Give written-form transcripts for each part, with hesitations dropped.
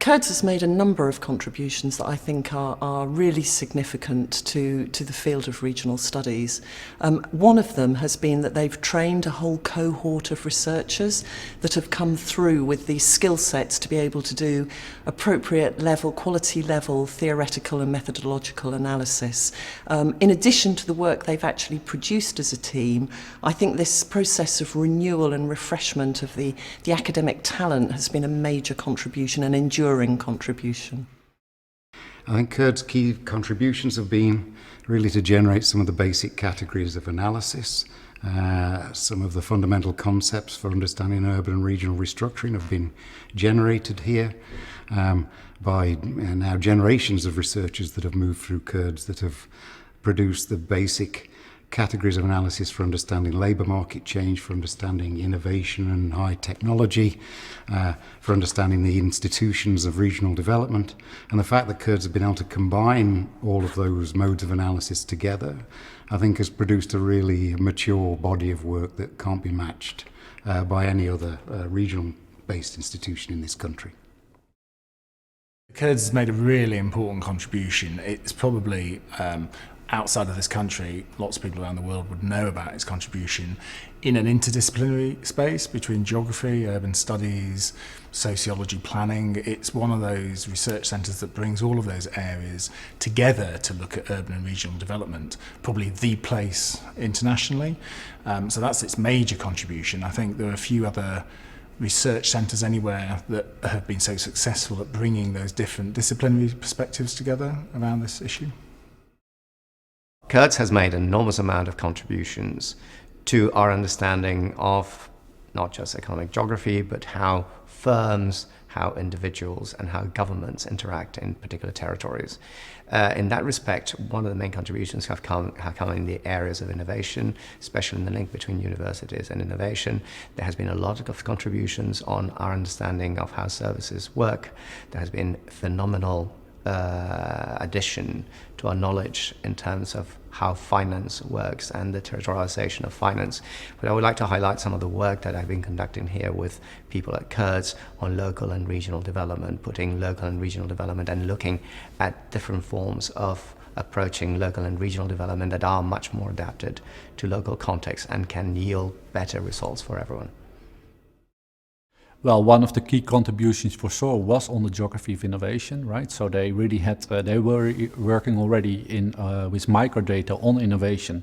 CURDS has made a number of contributions that I think are really significant to the field of regional studies. One of them has been that they've trained a whole cohort of researchers that have come through with these skill sets to be able to do appropriate level, quality level, theoretical and methodological analysis. In addition to the work they've actually produced as a team, I think this process of renewal and refreshment of the academic talent has been a major contribution, an enduring contribution. I think CURDS' key contributions have been really to generate some of the basic categories of analysis. Some of the fundamental concepts for understanding urban and regional restructuring have been generated here by now generations of researchers that have moved through CURDS that have produced the basic categories of analysis for understanding labour market change, for understanding innovation and high technology, for understanding the institutions of regional development. And the fact that CURDS have been able to combine all of those modes of analysis together, I think has produced a really mature body of work that can't be matched by any other regional-based institution in this country. CURDS has made a really important contribution. It's probably outside of this country, lots of people around the world would know about its contribution in an interdisciplinary space between geography, urban studies, sociology, planning. It's one of those research centres that brings all of those areas together to look at urban and regional development, probably the place internationally. So that's its major contribution. I think there are a few other research centres anywhere that have been so successful at bringing those different disciplinary perspectives together around this issue. CURDS has made an enormous amount of contributions to our understanding of not just economic geography, but how firms, how individuals, and how governments interact in particular territories. In that respect, one of the main contributions have come in the areas of innovation, especially in the link between universities and innovation. There has been a lot of contributions on our understanding of how services work. There has been phenomenal addition to our knowledge in terms of how finance works and the territorialization of finance. But I would like to highlight some of the work that I've been conducting here with people at CURDS on local and regional development, putting local and regional development and looking at different forms of approaching local and regional development that are much more adapted to local contexts and can yield better results for everyone. Well, one of the key contributions for sure was on the geography of innovation, right? So they really had, they were working already with microdata on innovation,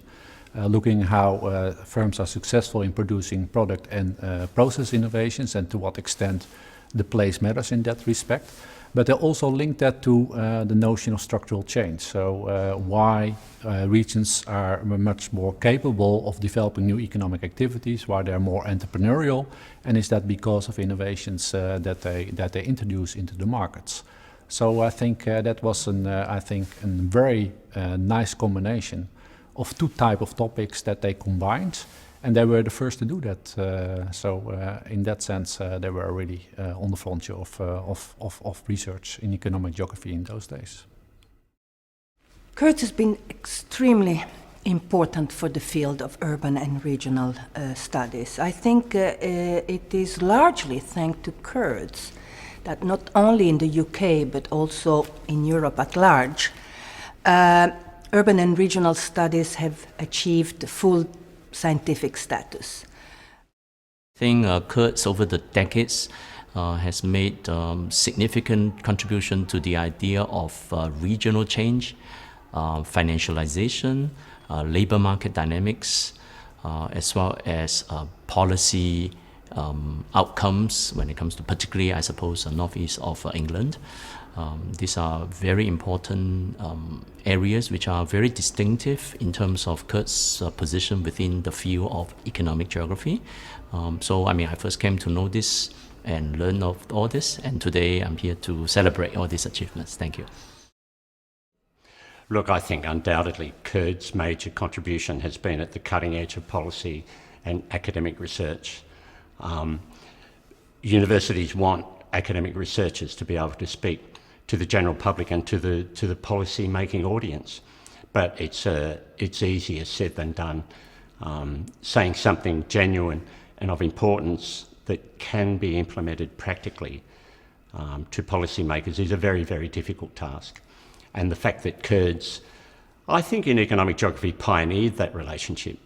looking how firms are successful in producing product and process innovations and to what extent the place matters in that respect. But they also linked that to the notion of structural change. So why regions are much more capable of developing new economic activities, why they're more entrepreneurial, and is that because of innovations that they introduce into the markets. So I think that was a very nice combination of two types of topics that they combined. And they were the first to do that. In that sense, they were really on the frontier of research in economic geography in those days. CURDS has been extremely important for the field of urban and regional studies. I think it is largely thanks to CURDS that not only in the UK but also in Europe at large, urban and regional studies have achieved full scientific status. I think CURDS over the decades has made significant contribution to the idea of regional change, financialization, labor market dynamics, as well as policy outcomes when it comes to particularly, I suppose, northeast of England. These are very important areas which are very distinctive in terms of CURDS' position within the field of economic geography. I first came to know this and learn of all this, and today I'm here to celebrate all these achievements. Thank you. Look, I think undoubtedly CURDS' major contribution has been at the cutting edge of policy and academic research. Universities want academic researchers to be able to speak to the general public and to the policy-making audience, but it's easier said than done. Saying something genuine and of importance that can be implemented practically to policymakers is a very, very difficult task. And the fact that CURDS, I think in economic geography, pioneered that relationship